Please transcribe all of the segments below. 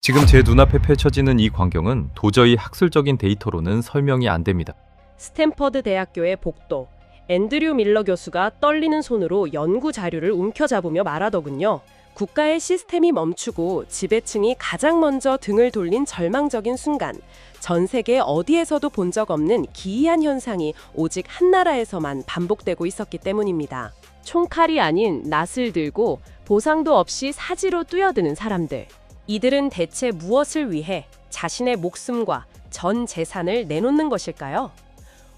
지금 제 눈앞에 펼쳐지는 이 광경은 도저히 학술적인 데이터로는 설명이 안 됩니다. 스탠퍼드 대학교의 복도. 앤드류 밀러 교수가 떨리는 손으로 연구 자료를 움켜잡으며 말하더군요. 국가의 시스템이 멈추고 지배층이 가장 먼저 등을 돌린 절망적인 순간, 전 세계 어디에서도 본 적 없는 기이한 현상이 오직 한 나라에서만 반복되고 있었기 때문입니다. 총칼이 아닌 낫을 들고 보상도 없이 사지로 뛰어드는 사람들. 이들은 대체 무엇을 위해 자신의 목숨과 전 재산을 내놓는 것일까요?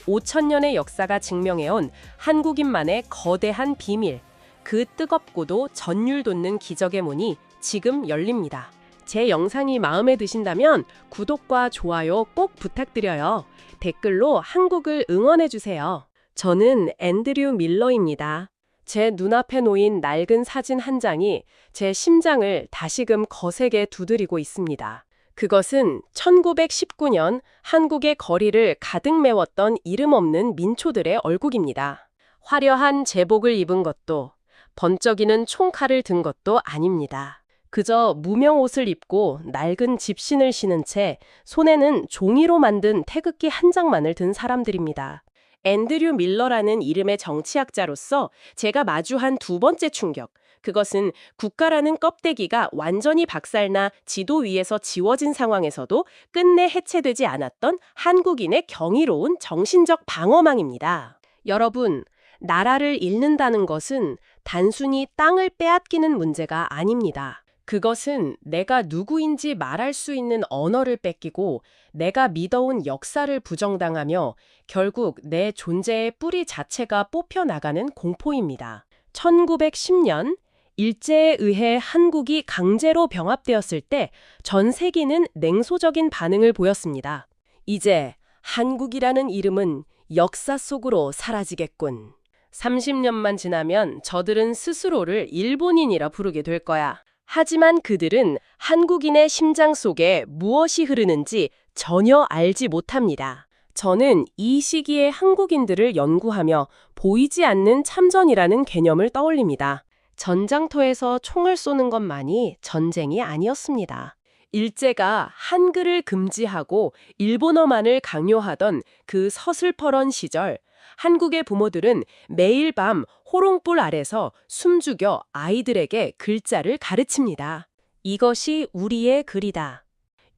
5,000년의 역사가 증명해온 한국인만의 거대한 비밀, 그 뜨겁고도 전율 돋는 기적의 문이 지금 열립니다. 제 영상이 마음에 드신다면 구독과 좋아요 꼭 부탁드려요. 댓글로 한국을 응원해주세요. 저는 앤드류 밀러입니다. 제 눈앞에 놓인 낡은 사진 한 장이 제 심장을 다시금 거세게 두드리고 있습니다. 그것은 1919년 한국의 거리를 가득 메웠던 이름 없는 민초들의 얼굴입니다. 화려한 제복을 입은 것도 번쩍이는 총칼을 든 것도 아닙니다. 그저 무명 옷을 입고 낡은 집신을 신은 채 손에는 종이로 만든 태극기 한 장만을 든 사람들입니다. 앤드류 밀러라는 이름의 정치학자로서 제가 마주한 두 번째 충격, 그것은 국가라는 껍데기가 완전히 박살나 지도 위에서 지워진 상황에서도 끝내 해체되지 않았던 한국인의 경이로운 정신적 방어망입니다. 여러분, 나라를 잃는다는 것은 단순히 땅을 빼앗기는 문제가 아닙니다. 그것은 내가 누구인지 말할 수 있는 언어를 뺏기고 내가 믿어온 역사를 부정당하며 결국 내 존재의 뿌리 자체가 뽑혀나가는 공포입니다. 1910년 일제에 의해 한국이 강제로 병합되었을 때 전 세계는 냉소적인 반응을 보였습니다. 이제 한국이라는 이름은 역사 속으로 사라지겠군. 30년만 지나면 저들은 스스로를 일본인이라 부르게 될 거야. 하지만 그들은 한국인의 심장 속에 무엇이 흐르는지 전혀 알지 못합니다. 저는 이 시기의 한국인들을 연구하며 보이지 않는 참전이라는 개념을 떠올립니다. 전장터에서 총을 쏘는 것만이 전쟁이 아니었습니다. 일제가 한글을 금지하고 일본어만을 강요하던 그 서슬퍼런 시절, 한국의 부모들은 매일 밤 호롱불 아래서 숨죽여 아이들에게 글자를 가르칩니다. 이것이 우리의 글이다.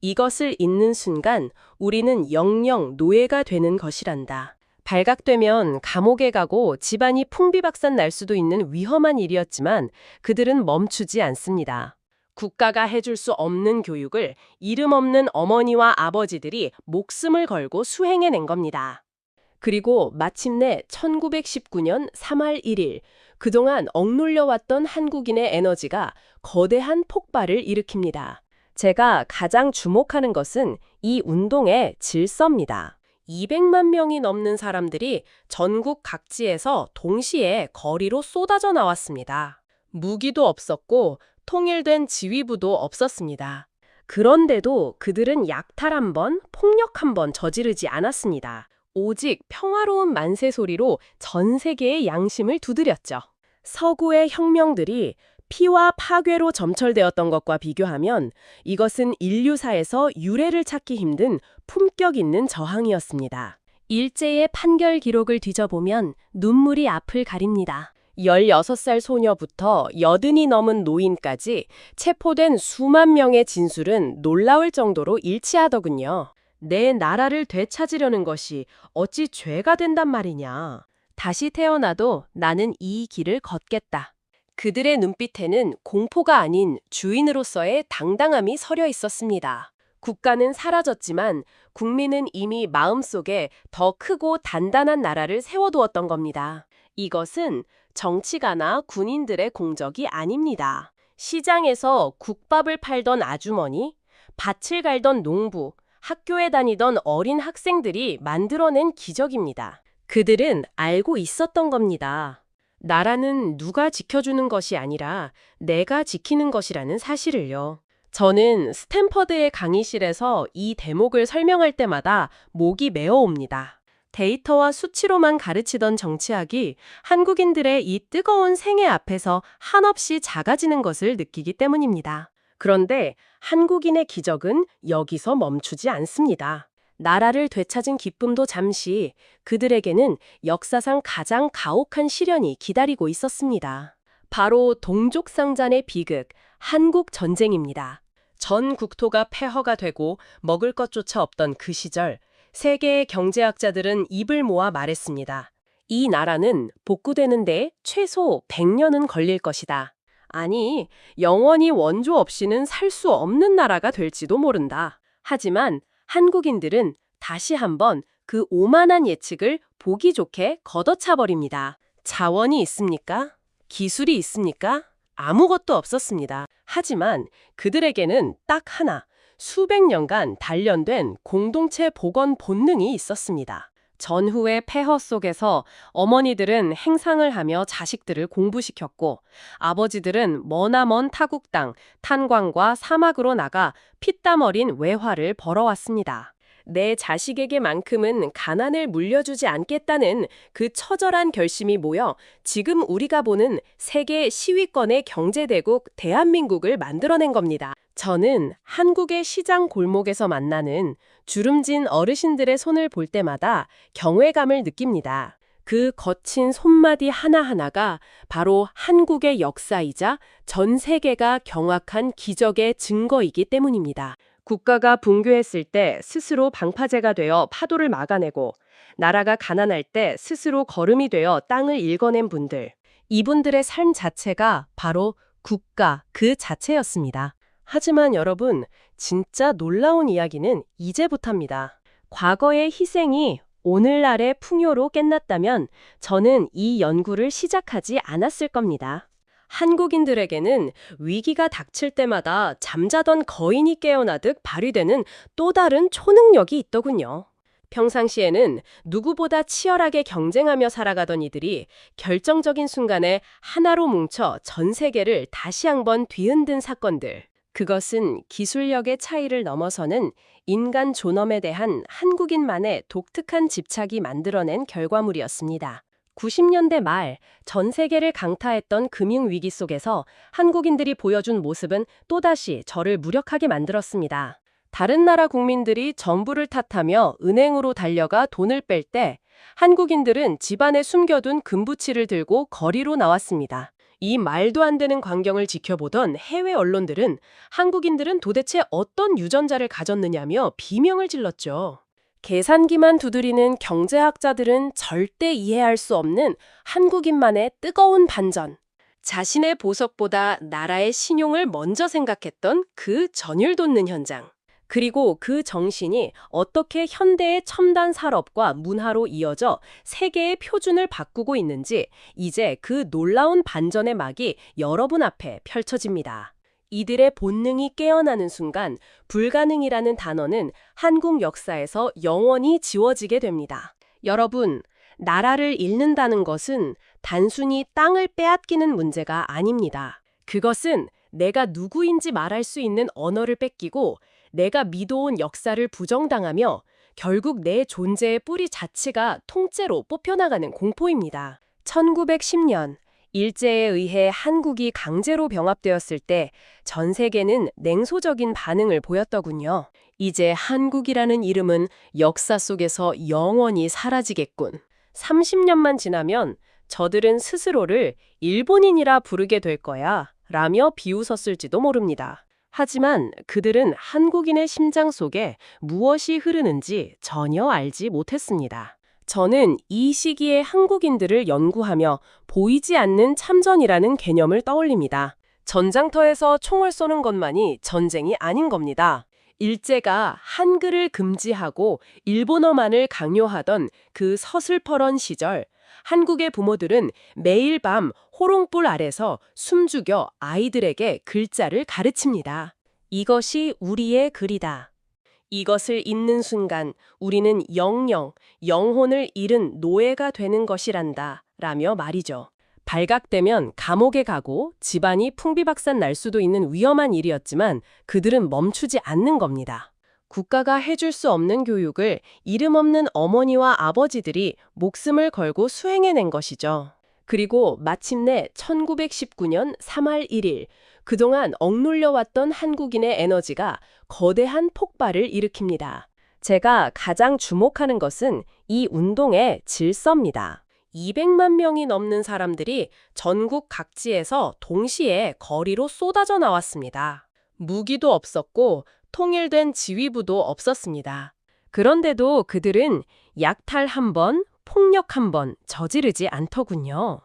이것을 읽는 순간 우리는 영영 노예가 되는 것이란다. 발각되면 감옥에 가고 집안이 풍비박산 날 수도 있는 위험한 일이었지만 그들은 멈추지 않습니다. 국가가 해줄 수 없는 교육을 이름 없는 어머니와 아버지들이 목숨을 걸고 수행해낸 겁니다. 그리고 마침내 1919년 3월 1일, 그동안 억눌려왔던 한국인의 에너지가 거대한 폭발을 일으킵니다. 제가 가장 주목하는 것은 이 운동의 질서입니다. 200만 명이 넘는 사람들이 전국 각지에서 동시에 거리로 쏟아져 나왔습니다. 무기도 없었고 통일된 지휘부도 없었습니다. 그런데도 그들은 약탈 한 번, 폭력 한 번 저지르지 않았습니다. 오직 평화로운 만세 소리로 전 세계의 양심을 두드렸죠. 서구의 혁명들이 피와 파괴로 점철되었던 것과 비교하면 이것은 인류사에서 유례를 찾기 힘든 품격 있는 저항이었습니다. 일제의 판결 기록을 뒤져보면 눈물이 앞을 가립니다. 16살 소녀부터 80이 넘은 노인까지 체포된 수만 명의 진술은 놀라울 정도로 일치하더군요. 내 나라를 되찾으려는 것이 어찌 죄가 된단 말이냐. 다시 태어나도 나는 이 길을 걷겠다. 그들의 눈빛에는 공포가 아닌 주인으로서의 당당함이 서려 있었습니다. 국가는 사라졌지만 국민은 이미 마음속에 더 크고 단단한 나라를 세워두었던 겁니다. 이것은 정치가나 군인들의 공적이 아닙니다. 시장에서 국밥을 팔던 아주머니, 밭을 갈던 농부, 학교에 다니던 어린 학생들이 만들어낸 기적입니다. 그들은 알고 있었던 겁니다. 나라는 누가 지켜주는 것이 아니라 내가 지키는 것이라는 사실을요. 저는 스탠퍼드의 강의실에서 이 대목을 설명할 때마다 목이 메어옵니다. 데이터와 수치로만 가르치던 정치학이 한국인들의 이 뜨거운 생애 앞에서 한없이 작아지는 것을 느끼기 때문입니다. 그런데 한국인의 기적은 여기서 멈추지 않습니다. 나라를 되찾은 기쁨도 잠시, 그들에게는 역사상 가장 가혹한 시련이 기다리고 있었습니다. 바로 동족상잔의 비극, 한국 전쟁입니다. 전 국토가 폐허가 되고 먹을 것조차 없던 그 시절, 세계의 경제학자들은 입을 모아 말했습니다. 이 나라는 복구되는데 최소 100년은 걸릴 것이다. 아니, 영원히 원조 없이는 살 수 없는 나라가 될지도 모른다. 하지만 한국인들은 다시 한번 그 오만한 예측을 보기 좋게 걷어차버립니다. 자원이 있습니까? 기술이 있습니까? 아무것도 없었습니다. 하지만 그들에게는 딱 하나, 수백 년간 단련된 공동체 복원 본능이 있었습니다. 전후의 폐허 속에서 어머니들은 행상을 하며 자식들을 공부시켰고, 아버지들은 머나먼 타국 땅, 탄광과 사막으로 나가 피땀 어린 외화를 벌어왔습니다. 내 자식에게만큼은 가난을 물려주지 않겠다는 그 처절한 결심이 모여 지금 우리가 보는 세계 시위권의 경제대국 대한민국을 만들어낸 겁니다. 저는 한국의 시장 골목에서 만나는 주름진 어르신들의 손을 볼 때마다 경외감을 느낍니다. 그 거친 손마디 하나하나가 바로 한국의 역사이자 전 세계가 경악한 기적의 증거이기 때문입니다. 국가가 붕괴했을 때 스스로 방파제가 되어 파도를 막아내고, 나라가 가난할 때 스스로 거름이 되어 땅을 일궈낸 분들. 이분들의 삶 자체가 바로 국가 그 자체였습니다. 하지만 여러분, 진짜 놀라운 이야기는 이제부터입니다. 과거의 희생이 오늘날의 풍요로 끝났다면 저는 이 연구를 시작하지 않았을 겁니다. 한국인들에게는 위기가 닥칠 때마다 잠자던 거인이 깨어나듯 발휘되는 또 다른 초능력이 있더군요. 평상시에는 누구보다 치열하게 경쟁하며 살아가던 이들이 결정적인 순간에 하나로 뭉쳐 전 세계를 다시 한번 뒤흔든 사건들. 그것은 기술력의 차이를 넘어서는 인간 존엄에 대한 한국인만의 독특한 집착이 만들어낸 결과물이었습니다. 90년대 말 전 세계를 강타했던 금융위기 속에서 한국인들이 보여준 모습은 또다시 저를 무력하게 만들었습니다. 다른 나라 국민들이 정부를 탓하며 은행으로 달려가 돈을 뺄 때 한국인들은 집안에 숨겨둔 금부치를 들고 거리로 나왔습니다. 이 말도 안 되는 광경을 지켜보던 해외 언론들은 한국인들은 도대체 어떤 유전자를 가졌느냐며 비명을 질렀죠. 계산기만 두드리는 경제학자들은 절대 이해할 수 없는 한국인만의 뜨거운 반전. 자신의 보석보다 나라의 신용을 먼저 생각했던 그 전율 돋는 현장. 그리고 그 정신이 어떻게 현대의 첨단 산업과 문화로 이어져 세계의 표준을 바꾸고 있는지 이제 그 놀라운 반전의 막이 여러분 앞에 펼쳐집니다. 이들의 본능이 깨어나는 순간 불가능이라는 단어는 한국 역사에서 영원히 지워지게 됩니다. 여러분, 나라를 잃는다는 것은 단순히 땅을 빼앗기는 문제가 아닙니다. 그것은 내가 누구인지 말할 수 있는 언어를 뺏기고 내가 믿어온 역사를 부정당하며 결국 내 존재의 뿌리 자체가 통째로 뽑혀나가는 공포입니다. 1910년 일제에 의해 한국이 강제로 병합되었을 때 전 세계는 냉소적인 반응을 보였더군요. 이제 한국이라는 이름은 역사 속에서 영원히 사라지겠군. 30년만 지나면 저들은 스스로를 일본인이라 부르게 될 거야 라며 비웃었을지도 모릅니다. 하지만 그들은 한국인의 심장 속에 무엇이 흐르는지 전혀 알지 못했습니다. 저는 이 시기의 한국인들을 연구하며 보이지 않는 참전이라는 개념을 떠올립니다. 전장터에서 총을 쏘는 것만이 전쟁이 아닌 겁니다. 일제가 한글을 금지하고 일본어만을 강요하던 그 서슬퍼런 시절, 한국의 부모들은 매일 밤 호롱불 아래서 숨죽여 아이들에게 글자를 가르칩니다. 이것이 우리의 글이다. 이것을 잊는 순간 우리는 영혼을 잃은 노예가 되는 것이란다 라며 말이죠. 발각되면 감옥에 가고 집안이 풍비박산 날 수도 있는 위험한 일이었지만 그들은 멈추지 않는 겁니다. 국가가 해줄 수 없는 교육을 이름 없는 어머니와 아버지들이 목숨을 걸고 수행해낸 것이죠. 그리고 마침내 1919년 3월 1일 그동안 억눌려왔던 한국인의 에너지가 거대한 폭발을 일으킵니다. 제가 가장 주목하는 것은 이 운동의 질서입니다. 200만 명이 넘는 사람들이 전국 각지에서 동시에 거리로 쏟아져 나왔습니다. 무기도 없었고 통일된 지휘부도 없었습니다. 그런데도 그들은 약탈 한 번, 폭력 한 번 저지르지 않더군요.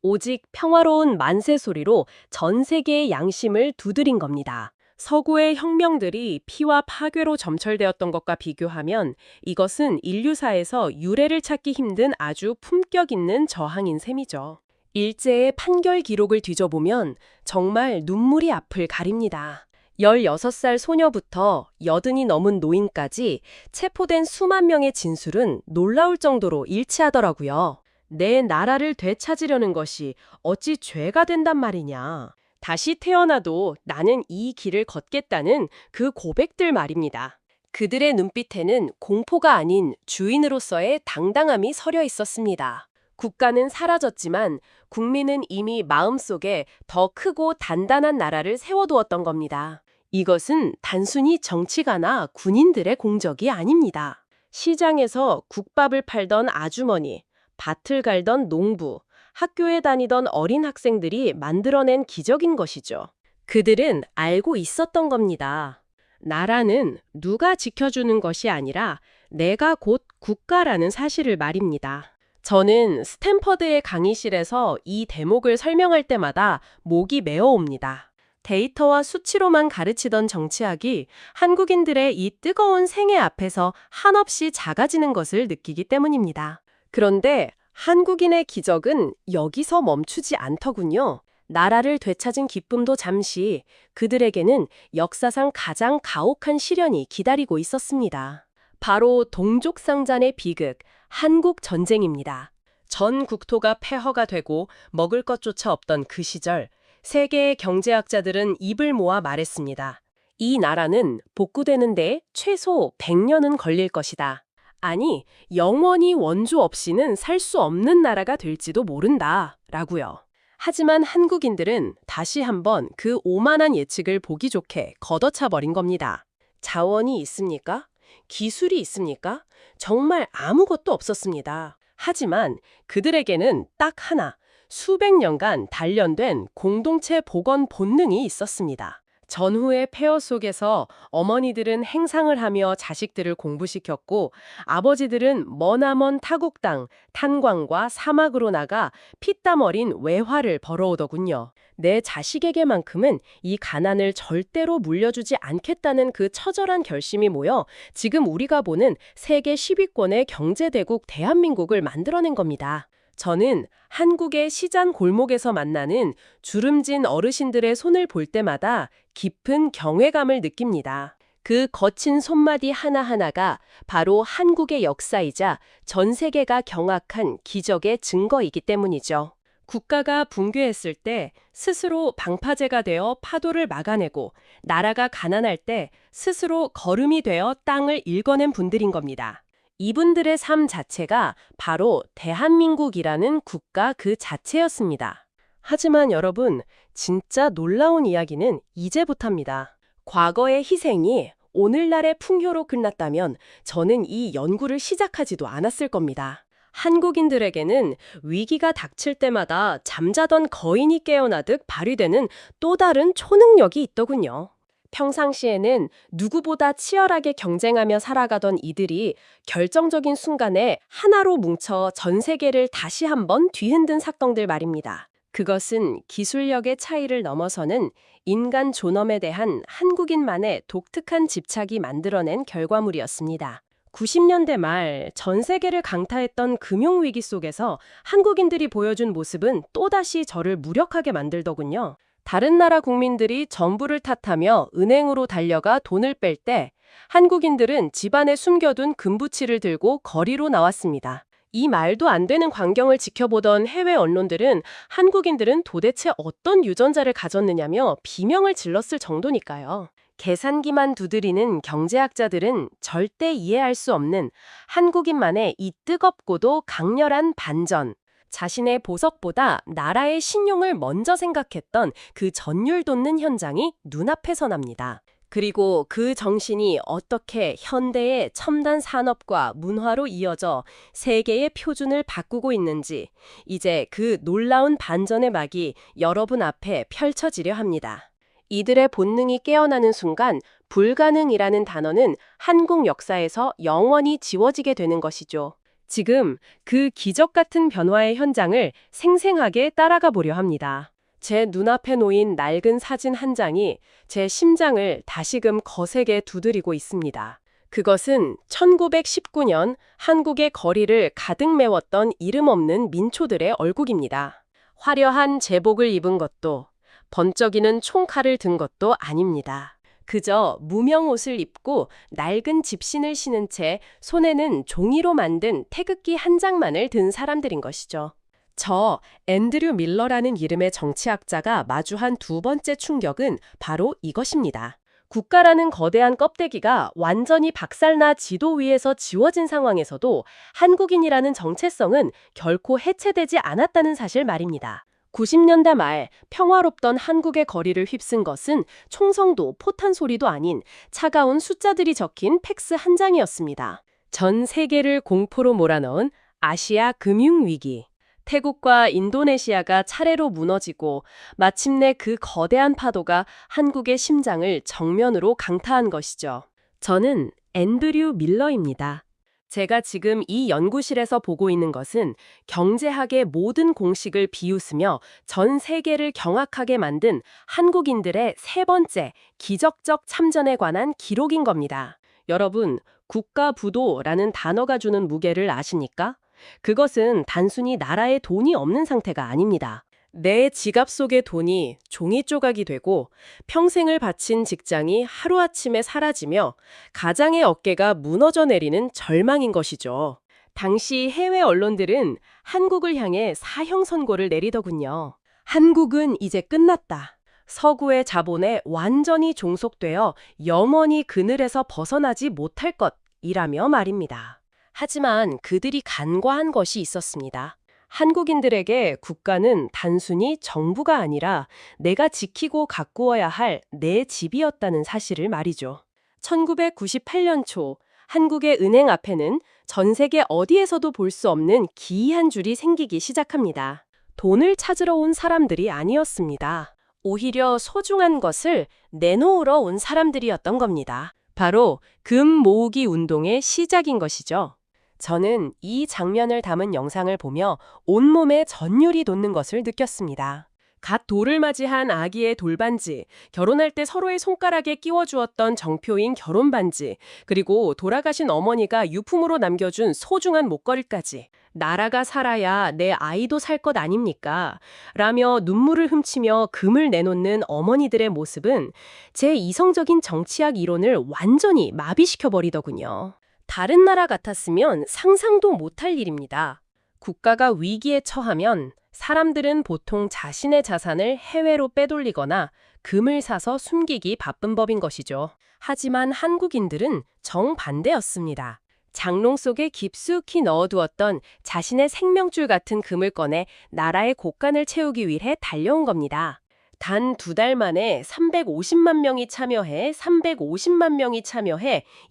오직 평화로운 만세 소리로 전 세계의 양심을 두드린 겁니다. 서구의 혁명들이 피와 파괴로 점철되었던 것과 비교하면 이것은 인류사에서 유례를 찾기 힘든 아주 품격 있는 저항인 셈이죠. 일제의 판결 기록을 뒤져보면 정말 눈물이 앞을 가립니다. 16살 소녀부터 80이 넘은 노인까지 체포된 수만 명의 진술은 놀라울 정도로 일치하더라고요. 내 나라를 되찾으려는 것이 어찌 죄가 된단 말이냐. 다시 태어나도 나는 이 길을 걷겠다는 그 고백들 말입니다. 그들의 눈빛에는 공포가 아닌 주인으로서의 당당함이 서려 있었습니다. 국가는 사라졌지만 국민은 이미 마음속에 더 크고 단단한 나라를 세워두었던 겁니다. 이것은 단순히 정치가나 군인들의 공적이 아닙니다. 시장에서 국밥을 팔던 아주머니, 밭을 갈던 농부, 학교에 다니던 어린 학생들이 만들어낸 기적인 것이죠. 그들은 알고 있었던 겁니다. 나라는 누가 지켜주는 것이 아니라 내가 곧 국가라는 사실을 말입니다. 저는 스탠퍼드의 강의실에서 이 대목을 설명할 때마다 목이 메어옵니다. 데이터와 수치로만 가르치던 정치학이 한국인들의 이 뜨거운 생애 앞에서 한없이 작아지는 것을 느끼기 때문입니다. 그런데 한국인의 기적은 여기서 멈추지 않더군요. 나라를 되찾은 기쁨도 잠시 그들에게는 역사상 가장 가혹한 시련이 기다리고 있었습니다. 바로 동족상잔의 비극, 한국 전쟁입니다. 전 국토가 폐허가 되고 먹을 것조차 없던 그 시절, 세계의 경제학자들은 입을 모아 말했습니다. 이 나라는 복구되는데 최소 100년은 걸릴 것이다. 아니, 영원히 원조 없이는 살 수 없는 나라가 될지도 모른다. 라고요. 하지만 한국인들은 다시 한번 그 오만한 예측을 보기 좋게 걷어차 버린 겁니다. 자원이 있습니까? 기술이 있습니까? 정말 아무것도 없었습니다. 하지만 그들에게는 딱 하나, 수백 년간 단련된 공동체 복원 본능이 있었습니다. 전후의 폐허 속에서 어머니들은 행상을 하며 자식들을 공부시켰고 아버지들은 머나먼 타국 땅, 탄광과 사막으로 나가 피땀 어린 외화를 벌어오더군요. 내 자식에게만큼은 이 가난을 절대로 물려주지 않겠다는 그 처절한 결심이 모여 지금 우리가 보는 세계 10위권의 경제대국 대한민국을 만들어낸 겁니다. 저는 한국의 시장 골목에서 만나는 주름진 어르신들의 손을 볼 때마다 깊은 경외감을 느낍니다. 그 거친 손마디 하나하나가 바로 한국의 역사이자 전 세계가 경악한 기적의 증거이기 때문이죠. 국가가 붕괴했을 때 스스로 방파제가 되어 파도를 막아내고 나라가 가난할 때 스스로 거름이 되어 땅을 일궈낸 분들인 겁니다. 이분들의 삶 자체가 바로 대한민국이라는 국가 그 자체였습니다. 하지만 여러분, 진짜 놀라운 이야기는 이제부터입니다. 과거의 희생이 오늘날의 풍요로 끝났다면 저는 이 연구를 시작하지도 않았을 겁니다. 한국인들에게는 위기가 닥칠 때마다 잠자던 거인이 깨어나듯 발휘되는 또 다른 초능력이 있더군요. 평상시에는 누구보다 치열하게 경쟁하며 살아가던 이들이 결정적인 순간에 하나로 뭉쳐 전 세계를 다시 한번 뒤흔든 사건들 말입니다. 그것은 기술력의 차이를 넘어서는 인간 존엄에 대한 한국인만의 독특한 집착이 만들어낸 결과물이었습니다. 90년대 말 전 세계를 강타했던 금융위기 속에서 한국인들이 보여준 모습은 또다시 저를 무력하게 만들더군요. 다른 나라 국민들이 정부를 탓하며 은행으로 달려가 돈을 뺄 때 한국인들은 집안에 숨겨둔 금부치를 들고 거리로 나왔습니다. 이 말도 안 되는 광경을 지켜보던 해외 언론들은 한국인들은 도대체 어떤 유전자를 가졌느냐며 비명을 질렀을 정도니까요. 계산기만 두드리는 경제학자들은 절대 이해할 수 없는 한국인만의 이 뜨겁고도 강렬한 반전, 자신의 보석보다 나라의 신용을 먼저 생각했던 그 전율 돋는 현장이 눈앞에 선합니다. 그리고 그 정신이 어떻게 현대의 첨단 산업과 문화로 이어져 세계의 표준을 바꾸고 있는지 이제 그 놀라운 반전의 막이 여러분 앞에 펼쳐지려 합니다. 이들의 본능이 깨어나는 순간 불가능이라는 단어는 한국 역사에서 영원히 지워지게 되는 것이죠. 지금 그 기적 같은 변화의 현장을 생생하게 따라가 보려 합니다. 제 눈앞에 놓인 낡은 사진 한 장이 제 심장을 다시금 거세게 두드리고 있습니다. 그것은 1919년 한국의 거리를 가득 메웠던 이름 없는 민초들의 얼굴입니다. 화려한 제복을 입은 것도 번쩍이는 총칼을 든 것도 아닙니다. 그저 무명 옷을 입고 낡은 집신을 신은 채 손에는 종이로 만든 태극기 한 장만을 든 사람들인 것이죠. 저 앤드류 밀러라는 이름의 정치학자가 마주한 두 번째 충격은 바로 이것입니다. 국가라는 거대한 껍데기가 완전히 박살나 지도 위에서 지워진 상황에서도 한국인이라는 정체성은 결코 해체되지 않았다는 사실 말입니다. 90년대 말 평화롭던 한국의 거리를 휩쓴 것은 총성도 포탄 소리도 아닌 차가운 숫자들이 적힌 팩스 한 장이었습니다. 전 세계를 공포로 몰아넣은 아시아 금융위기. 태국과 인도네시아가 차례로 무너지고 마침내 그 거대한 파도가 한국의 심장을 정면으로 강타한 것이죠. 저는 앤드류 밀러입니다. 제가 지금 이 연구실에서 보고 있는 것은 경제학의 모든 공식을 비웃으며 전 세계를 경악하게 만든 한국인들의 세 번째 기적적 참전에 관한 기록인 겁니다. 여러분, 국가부도라는 단어가 주는 무게를 아십니까? 그것은 단순히 나라에 돈이 없는 상태가 아닙니다. 내 지갑 속의 돈이 종이 조각이 되고 평생을 바친 직장이 하루아침에 사라지며 가장의 어깨가 무너져 내리는 절망인 것이죠. 당시 해외 언론들은 한국을 향해 사형 선고를 내리더군요. 한국은 이제 끝났다. 서구의 자본에 완전히 종속되어 영원히 그늘에서 벗어나지 못할 것이라며 말입니다. 하지만 그들이 간과한 것이 있었습니다. 한국인들에게 국가는 단순히 정부가 아니라 내가 지키고 가꾸어야 할 내 집이었다는 사실을 말이죠. 1998년 초 한국의 은행 앞에는 전 세계 어디에서도 볼 수 없는 기이한 줄이 생기기 시작합니다. 돈을 찾으러 온 사람들이 아니었습니다. 오히려 소중한 것을 내놓으러 온 사람들이었던 겁니다. 바로 금 모으기 운동의 시작인 것이죠. 저는 이 장면을 담은 영상을 보며 온몸에 전율이 돋는 것을 느꼈습니다. 갓 돌을 맞이한 아기의 돌반지, 결혼할 때 서로의 손가락에 끼워주었던 정표인 결혼반지, 그리고 돌아가신 어머니가 유품으로 남겨준 소중한 목걸이까지. 나라가 살아야 내 아이도 살 것 아닙니까? 라며 눈물을 훔치며 금을 내놓는 어머니들의 모습은 제 이성적인 정치학 이론을 완전히 마비시켜버리더군요. 다른 나라 같았으면 상상도 못할 일입니다. 국가가 위기에 처하면 사람들은 보통 자신의 자산을 해외로 빼돌리거나 금을 사서 숨기기 바쁜 법인 것이죠. 하지만 한국인들은 정반대였습니다. 장롱 속에 깊숙이 넣어두었던 자신의 생명줄 같은 금을 꺼내 나라의 곳간을 채우기 위해 달려온 겁니다. 단 2달 만에 350만 명이 참여해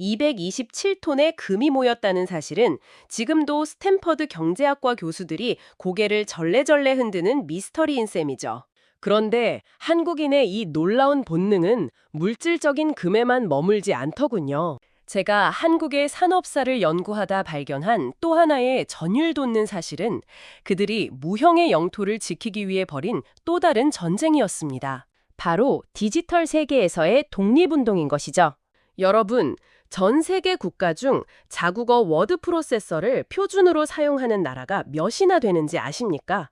227톤의 금이 모였다는 사실은 지금도 스탠퍼드 경제학과 교수들이 고개를 절레절레 흔드는 미스터리인 셈이죠. 그런데 한국인의 이 놀라운 본능은 물질적인 금에만 머물지 않더군요. 제가 한국의 산업사를 연구하다 발견한 또 하나의 전율 돋는 사실은 그들이 무형의 영토를 지키기 위해 벌인 또 다른 전쟁이었습니다. 바로 디지털 세계에서의 독립운동인 것이죠. 여러분, 전 세계 국가 중 자국어 워드 프로세서를 표준으로 사용하는 나라가 몇이나 되는지 아십니까?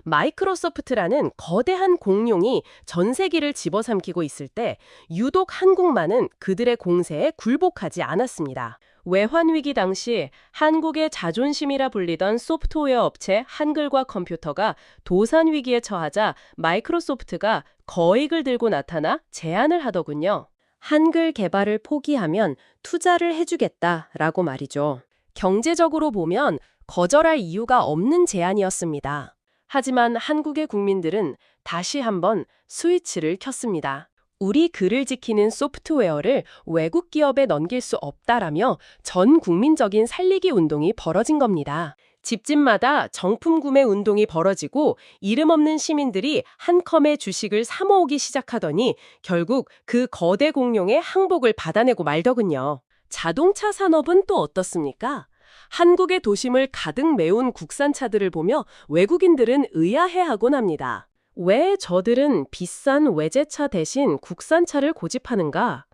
마이크로소프트라는 거대한 공룡이 전 세계를 집어삼키고 있을 때 유독 한국만은 그들의 공세에 굴복하지 않았습니다. 외환위기 당시 한국의 자존심이라 불리던 소프트웨어 업체 한글과 컴퓨터가 도산위기에 처하자 마이크로소프트가 거액을 들고 나타나 제안을 하더군요. 한글 개발을 포기하면 투자를 해주겠다라고 말이죠. 경제적으로 보면 거절할 이유가 없는 제안이었습니다. 하지만 한국의 국민들은 다시 한번 스위치를 켰습니다. 우리 글을 지키는 소프트웨어를 외국 기업에 넘길 수 없다라며 전 국민적인 살리기 운동이 벌어진 겁니다. 집집마다 정품 구매 운동이 벌어지고 이름 없는 시민들이 한 컴의 주식을 사 모으기 시작하더니 결국 그 거대 공룡의 항복을 받아내고 말더군요. 자동차 산업은 또 어떻습니까? 한국의 도심을 가득 메운 국산차들을 보며 외국인들은 의아해하곤 합니다. 왜 저들은 비싼 외제차 대신 국산차를 고집하는가?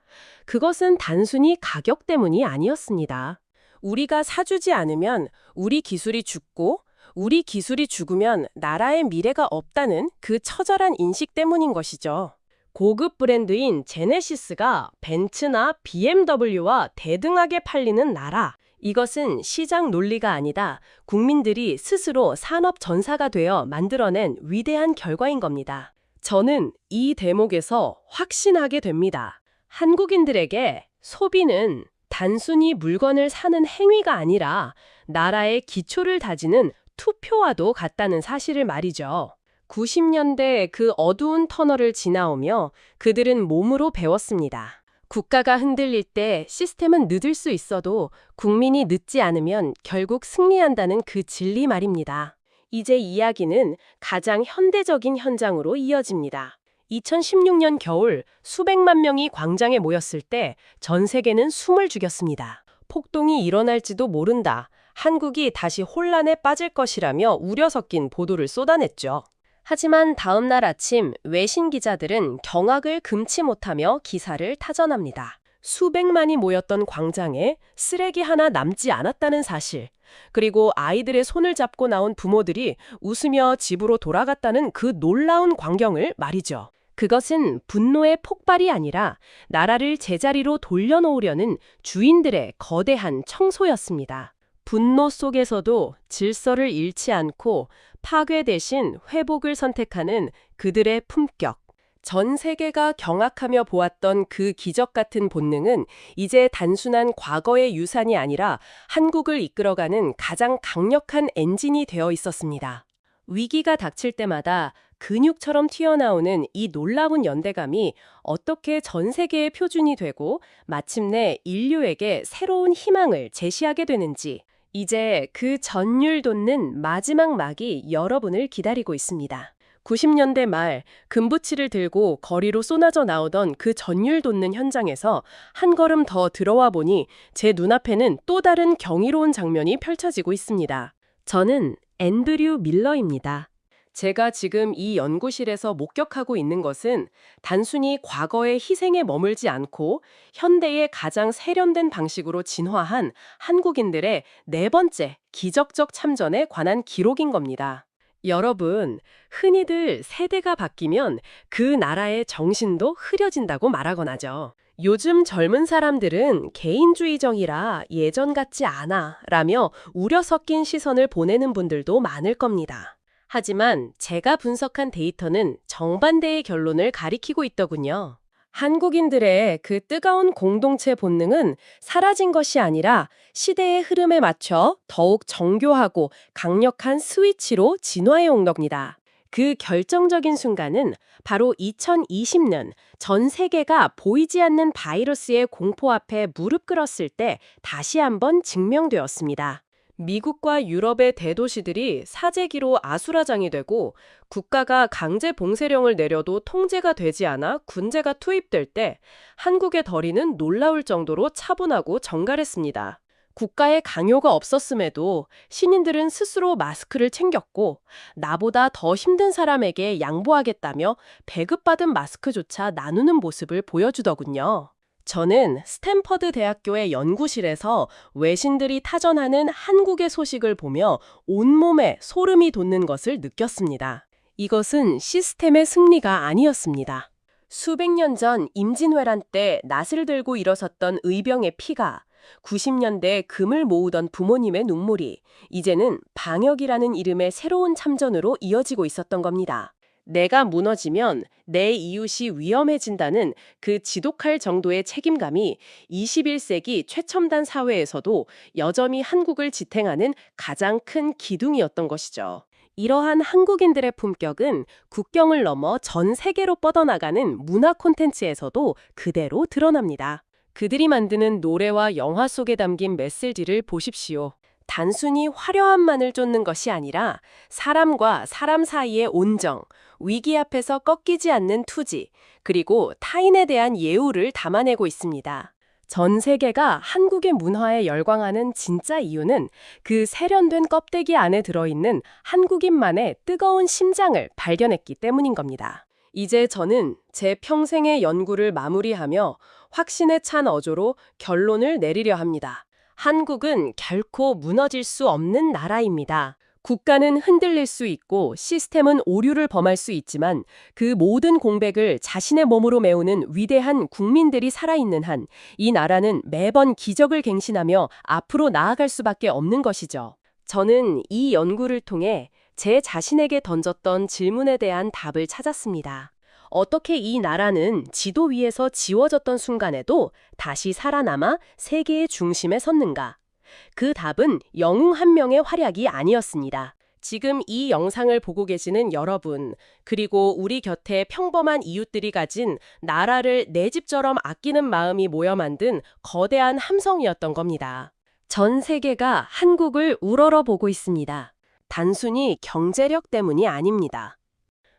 그것은 단순히 가격 때문이 아니었습니다. 우리가 사주지 않으면 우리 기술이 죽고 우리 기술이 죽으면 나라의 미래가 없다는 그 처절한 인식 때문인 것이죠. 고급 브랜드인 제네시스가 벤츠나 BMW와 대등하게 팔리는 나라. 이것은 시장 논리가 아니다. 국민들이 스스로 산업 전사가 되어 만들어낸 위대한 결과인 겁니다. 저는 이 대목에서 확신하게 됩니다. 한국인들에게 소비는 단순히 물건을 사는 행위가 아니라 나라의 기초를 다지는 투표와도 같다는 사실을 말이죠. 90년대 그 어두운 터널을 지나오며 그들은 몸으로 배웠습니다. 국가가 흔들릴 때 시스템은 늦을 수 있어도 국민이 늦지 않으면 결국 승리한다는 그 진리 말입니다. 이제 이야기는 가장 현대적인 현장으로 이어집니다. 2016년 겨울 수백만 명이 광장에 모였을 때 전 세계는 숨을 죽였습니다. 폭동이 일어날지도 모른다. 한국이 다시 혼란에 빠질 것이라며 우려 섞인 보도를 쏟아냈죠. 하지만 다음 날 아침 외신 기자들은 경악을 금치 못하며 기사를 타전합니다. 수백만이 모였던 광장에 쓰레기 하나 남지 않았다는 사실, 그리고 아이들의 손을 잡고 나온 부모들이 웃으며 집으로 돌아갔다는 그 놀라운 광경을 말이죠. 그것은 분노의 폭발이 아니라 나라를 제자리로 돌려놓으려는 주인들의 거대한 청소였습니다. 분노 속에서도 질서를 잃지 않고 파괴 대신 회복을 선택하는 그들의 품격. 전 세계가 경악하며 보았던 그 기적 같은 본능은 이제 단순한 과거의 유산이 아니라 한국을 이끌어가는 가장 강력한 엔진이 되어 있었습니다. 위기가 닥칠 때마다 근육처럼 튀어나오는 이 놀라운 연대감이 어떻게 전 세계의 표준이 되고 마침내 인류에게 새로운 희망을 제시하게 되는지, 이제 그 전율 돋는 마지막 막이 여러분을 기다리고 있습니다. 90년대 말 금부치를 들고 거리로 쏟아져 나오던 그 전율 돋는 현장에서 한 걸음 더 들어와 보니 제 눈앞에는 또 다른 경이로운 장면이 펼쳐지고 있습니다. 저는 앤드류 밀러입니다. 제가 지금 이 연구실에서 목격하고 있는 것은 단순히 과거의 희생에 머물지 않고 현대의 가장 세련된 방식으로 진화한 한국인들의 네 번째 기적적 참전에 관한 기록인 겁니다. 여러분, 흔히들 세대가 바뀌면 그 나라의 정신도 흐려진다고 말하곤 하죠. 요즘 젊은 사람들은 개인주의적이라 예전 같지 않아 라며 우려 섞인 시선을 보내는 분들도 많을 겁니다. 하지만 제가 분석한 데이터는 정반대의 결론을 가리키고 있더군요. 한국인들의 그 뜨거운 공동체 본능은 사라진 것이 아니라 시대의 흐름에 맞춰 더욱 정교하고 강력한 스위치로 진화해 온 겁니다. 그 결정적인 순간은 바로 2020년 전 세계가 보이지 않는 바이러스의 공포 앞에 무릎 꿇었을 때 다시 한번 증명되었습니다. 미국과 유럽의 대도시들이 사재기로 아수라장이 되고 국가가 강제 봉쇄령을 내려도 통제가 되지 않아 군제가 투입될 때 한국의 덜이는 놀라울 정도로 차분하고 정갈했습니다. 국가의 강요가 없었음에도 시민들은 스스로 마스크를 챙겼고 나보다 더 힘든 사람에게 양보하겠다며 배급받은 마스크조차 나누는 모습을 보여주더군요. 저는 스탠퍼드 대학교의 연구실에서 외신들이 타전하는 한국의 소식을 보며 온몸에 소름이 돋는 것을 느꼈습니다. 이것은 시스템의 승리가 아니었습니다. 수백 년 전 임진왜란 때 낫을 들고 일어섰던 의병의 피가, 90년대 금을 모으던 부모님의 눈물이 이제는 방역이라는 이름의 새로운 참전으로 이어지고 있었던 겁니다. 내가 무너지면 내 이웃이 위험해진다는 그 지독할 정도의 책임감이 21세기 최첨단 사회에서도 여전히 한국을 지탱하는 가장 큰 기둥이었던 것이죠. 이러한 한국인들의 품격은 국경을 넘어 전 세계로 뻗어나가는 문화 콘텐츠에서도 그대로 드러납니다. 그들이 만드는 노래와 영화 속에 담긴 메시지를 보십시오. 단순히 화려함만을 쫓는 것이 아니라 사람과 사람 사이의 온정, 위기 앞에서 꺾이지 않는 투지, 그리고 타인에 대한 예우를 담아내고 있습니다. 전 세계가 한국의 문화에 열광하는 진짜 이유는 그 세련된 껍데기 안에 들어있는 한국인만의 뜨거운 심장을 발견했기 때문인 겁니다. 이제 저는 제 평생의 연구를 마무리하며 확신에 찬 어조로 결론을 내리려 합니다. 한국은 결코 무너질 수 없는 나라입니다. 국가는 흔들릴 수 있고 시스템은 오류를 범할 수 있지만 그 모든 공백을 자신의 몸으로 메우는 위대한 국민들이 살아있는 한 이 나라는 매번 기적을 갱신하며 앞으로 나아갈 수밖에 없는 것이죠. 저는 이 연구를 통해 제 자신에게 던졌던 질문에 대한 답을 찾았습니다. 어떻게 이 나라는 지도 위에서 지워졌던 순간에도 다시 살아남아 세계의 중심에 섰는가? 그 답은 영웅 한 명의 활약이 아니었습니다. 지금 이 영상을 보고 계시는 여러분, 그리고 우리 곁에 평범한 이웃들이 가진 나라를 내 집처럼 아끼는 마음이 모여 만든 거대한 함성이었던 겁니다. 전 세계가 한국을 우러러 보고 있습니다. 단순히 경제력 때문이 아닙니다.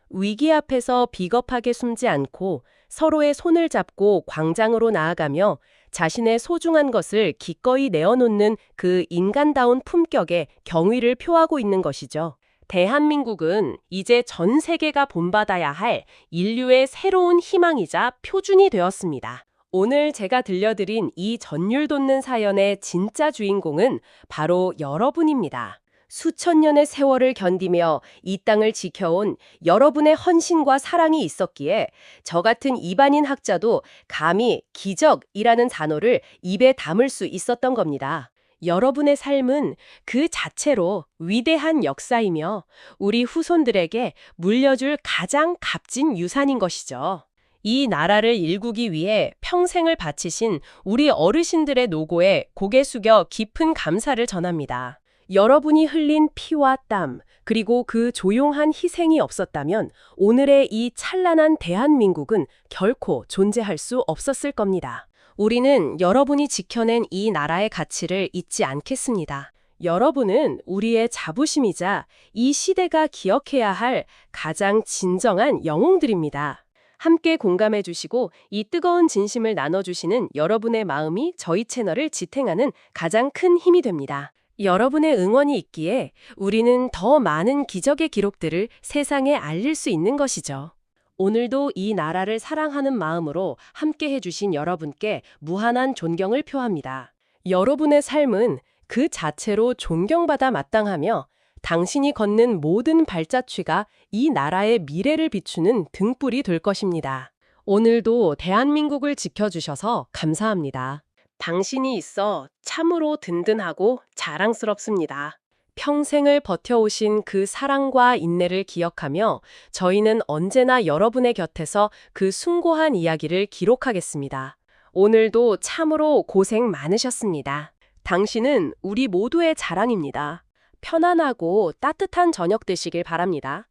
위기 앞에서 비겁하게 숨지 않고 서로의 손을 잡고 광장으로 나아가며 자신의 소중한 것을 기꺼이 내어놓는 그 인간다운 품격에 경의를 표하고 있는 것이죠. 대한민국은 이제 전 세계가 본받아야 할 인류의 새로운 희망이자 표준이 되었습니다. 오늘 제가 들려드린 이 전율 돋는 사연의 진짜 주인공은 바로 여러분입니다. 수천 년의 세월을 견디며 이 땅을 지켜온 여러분의 헌신과 사랑이 있었기에 저 같은 이반인 학자도 감히 기적이라는 단어를 입에 담을 수 있었던 겁니다. 여러분의 삶은 그 자체로 위대한 역사이며 우리 후손들에게 물려줄 가장 값진 유산인 것이죠. 이 나라를 일구기 위해 평생을 바치신 우리 어르신들의 노고에 고개 숙여 깊은 감사를 전합니다. 여러분이 흘린 피와 땀, 그리고 그 조용한 희생이 없었다면 오늘의 이 찬란한 대한민국은 결코 존재할 수 없었을 겁니다. 우리는 여러분이 지켜낸 이 나라의 가치를 잊지 않겠습니다. 여러분은 우리의 자부심이자 이 시대가 기억해야 할 가장 진정한 영웅들입니다. 함께 공감해 주시고 이 뜨거운 진심을 나눠주시는 여러분의 마음이 저희 채널을 지탱하는 가장 큰 힘이 됩니다. 여러분의 응원이 있기에 우리는 더 많은 기적의 기록들을 세상에 알릴 수 있는 것이죠. 오늘도 이 나라를 사랑하는 마음으로 함께 해주신 여러분께 무한한 존경을 표합니다. 여러분의 삶은 그 자체로 존경받아 마땅하며 당신이 걷는 모든 발자취가 이 나라의 미래를 비추는 등불이 될 것입니다. 오늘도 대한민국을 지켜주셔서 감사합니다. 당신이 있어 참으로 든든하고 자랑스럽습니다. 평생을 버텨오신 그 사랑과 인내를 기억하며 저희는 언제나 여러분의 곁에서 그 숭고한 이야기를 기록하겠습니다. 오늘도 참으로 고생 많으셨습니다. 당신은 우리 모두의 자랑입니다. 편안하고 따뜻한 저녁 되시길 바랍니다.